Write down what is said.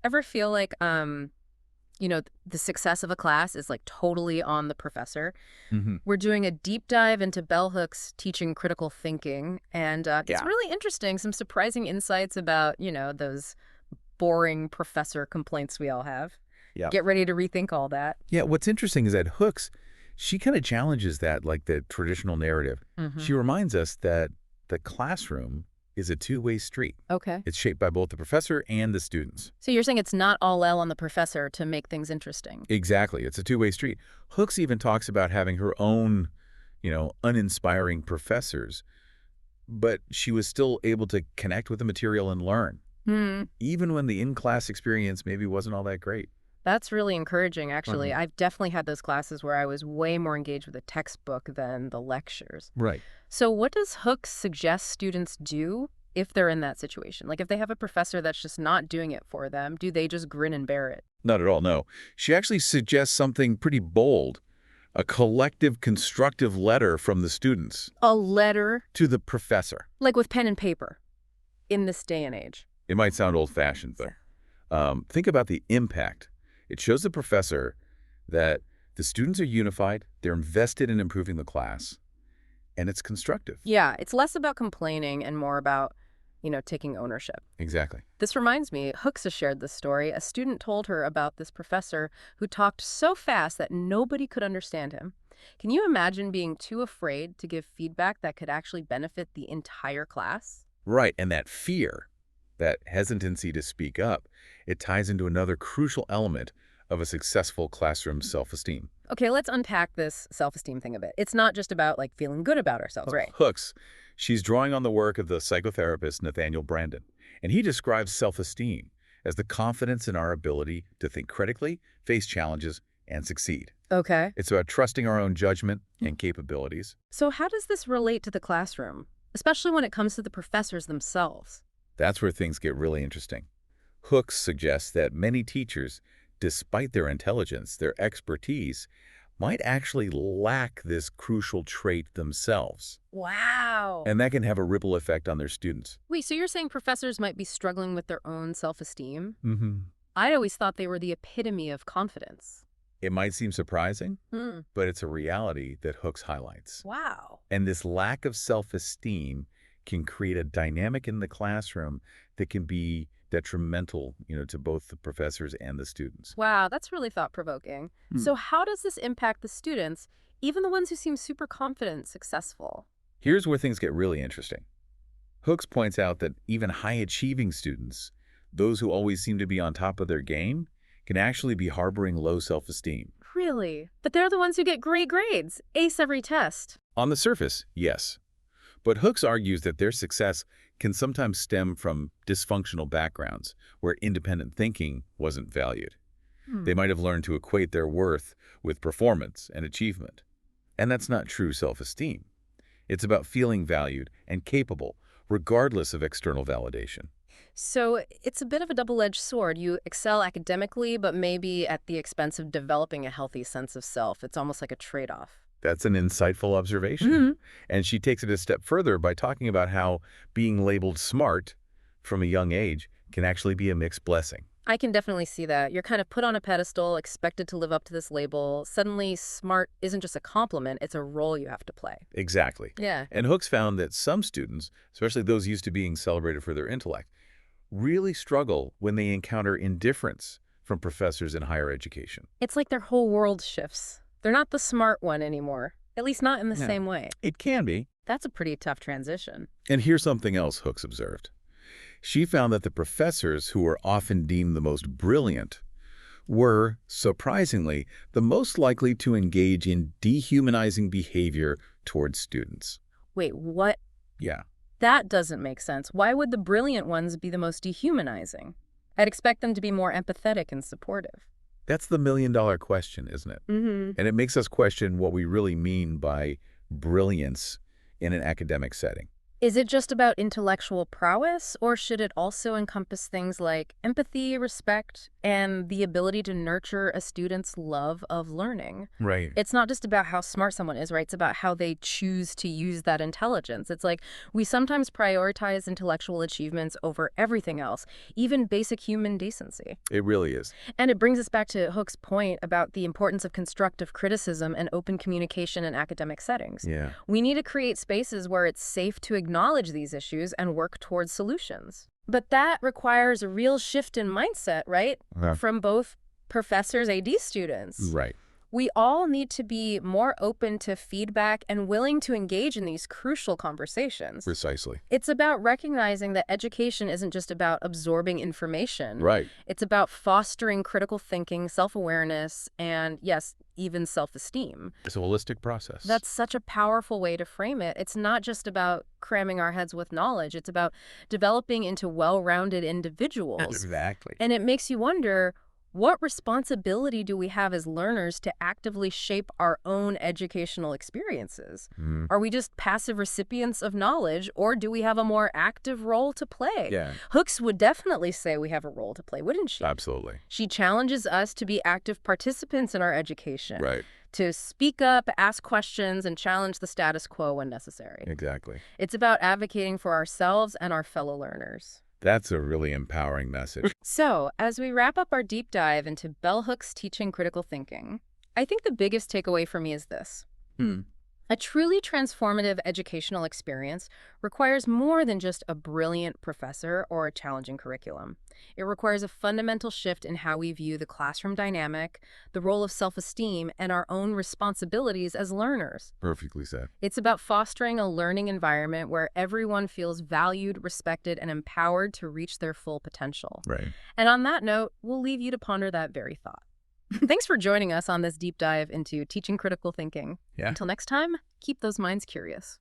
Ever feel like, the success of a class is like totally on the professor? Hmm. We're doing a deep dive into bell hooks teaching critical thinking, and it's Yeah. really interesting. Some surprising insights about, those boring professor complaints we all have. Yeah. Get ready to rethink all that. Yeah. What's interesting is that Hooks, she kind of challenges that, like the traditional narrative. Hmm. She reminds us that the classroom is a two-way street. Okay. It's shaped by both the professor and the students. So you're saying it's not all L on the professor to make things interesting. Exactly. It's a two-way street. Hooks even talks about having her own, uninspiring professors, but she was still able to connect with the material and learn, Hmm. even when the in-class experience maybe wasn't all that great. That's really encouraging, actually. Mhm. I've definitely had those classes where I was way more engaged with the textbook than the lectures. Right. So what does Hooks suggest students do if they're in that situation? Like if they have a professor that's just not doing it for them, do they just grin and bear it? Not at all, no. She actually suggests something pretty bold, a collective constructive letter from the students A letter, to the professor. like with pen and paper, in this day and age. It might sound old-fashioned, but think about the impact. It shows the professor that the students are unified, they're invested in improving the class, and it's constructive. Yeah, it's less about complaining and more about, taking ownership. Exactly. This reminds me, Hooks has shared this story. A student told her about this professor who talked so fast that nobody could understand him. Can you imagine being too afraid to give feedback that could actually benefit the entire class? Right, and that fear, that hesitancy to speak up, it ties into another crucial element of a successful classroom self-esteem. Okay, let's unpack this self-esteem thing a bit. It's not just about like feeling good about ourselves, right? Hooks, she's drawing on the work of the psychotherapist Nathaniel Brandon, and he describes self-esteem as the confidence in our ability to think critically, face challenges, and succeed. Okay. It's about trusting our own judgment and capabilities. So how does this relate to the classroom, especially when it comes to the professors themselves? That's where things get really interesting. Hooks suggests that many teachers, despite their intelligence, their expertise, might actually lack this crucial trait themselves. Wow. And that can have a ripple effect on their students. Wait, so you're saying professors might be struggling with their own self-esteem? Hmm. I always thought they were the epitome of confidence. It might seem surprising, Hmm. but it's a reality that Hooks highlights. Wow. And this lack of self-esteem can create a dynamic in the classroom that can be detrimental, to both the professors and the students. Wow, that's really thought-provoking. Hmm. So how does this impact the students, even the ones who seem super confident and successful? Here's where things get really interesting. Hooks points out that even high-achieving students, those who always seem to be on top of their game, can actually be harboring low self-esteem. Really? But they're the ones who get great grades, ace every test. On the surface, yes. But Hooks argues that their success can sometimes stem from dysfunctional backgrounds where independent thinking wasn't valued. They might have learned to equate their worth with performance and achievement. And that's not true self-esteem. It's about feeling valued and capable, regardless of external validation. So it's a bit of a double-edged sword. You excel academically, but maybe at the expense of developing a healthy sense of self. It's almost like a trade-off. That's an insightful observation. Hmm. And she takes it a step further by talking about how being labeled smart from a young age can actually be a mixed blessing. I can definitely see that. You're kind of put on a pedestal, expected to live up to this label. Suddenly, smart isn't just a compliment, it's a role you have to play. Exactly. Yeah. And Hooks found that some students, especially those used to being celebrated for their intellect, really struggle when they encounter indifference from professors in higher education. It's like their whole world shifts. They're not the smart one anymore, at least not in the Yeah. same way. It can be. That's a pretty tough transition. And here's something else Hooks observed. She found that the professors who were often deemed the most brilliant were, surprisingly, the most likely to engage in dehumanizing behavior towards students. Wait, what? Yeah. That doesn't make sense. Why would the brilliant ones be the most dehumanizing? I'd expect them to be more empathetic and supportive. That's the million-dollar question, isn't it? Mm-hmm. And it makes us question what we really mean by brilliance in an academic setting. Is it just about intellectual prowess, or should it also encompass things like empathy, respect, and the ability to nurture a student's love of learning? Right. It's not just about how smart someone is, right? It's about how they choose to use that intelligence. It's like we sometimes prioritize intellectual achievements over everything else, even basic human decency. It really is. And it brings us back to Hook's point about the importance of constructive criticism and open communication in academic settings. Yeah. We need to create spaces where it's safe to acknowledge these issues and work towards solutions. But that requires a real shift in mindset, right? Okay. From both professors, AD students. Right. We all need to be more open to feedback and willing to engage in these crucial conversations. Precisely. It's about recognizing that education isn't just about absorbing information. Right. It's about fostering critical thinking, self-awareness, and yes, even self-esteem. It's a holistic process. That's such a powerful way to frame it. It's not just about cramming our heads with knowledge. It's about developing into well-rounded individuals. Exactly. And it makes you wonder, what responsibility do we have as learners to actively shape our own educational experiences? Mhm. Are we just passive recipients of knowledge, or do we have a more active role to play? Yeah. Hooks would definitely say we have a role to play, wouldn't she? Absolutely. She challenges us to be active participants in our education, Right. to speak up, ask questions, and challenge the status quo when necessary. Exactly. It's about advocating for ourselves and our fellow learners. That's a really empowering message. So, as we wrap up our deep dive into Bell Hooks teaching critical thinking, I think the biggest takeaway for me is this. A truly transformative educational experience requires more than just a brilliant professor or a challenging curriculum. It requires a fundamental shift in how we view the classroom dynamic, the role of self-esteem, and our own responsibilities as learners. Perfectly said. It's about fostering a learning environment where everyone feels valued, respected, and empowered to reach their full potential. Right. And on that note, we'll leave you to ponder that very thought. Thanks for joining us on this deep dive into teaching critical thinking. Yeah. Until next time, keep those minds curious.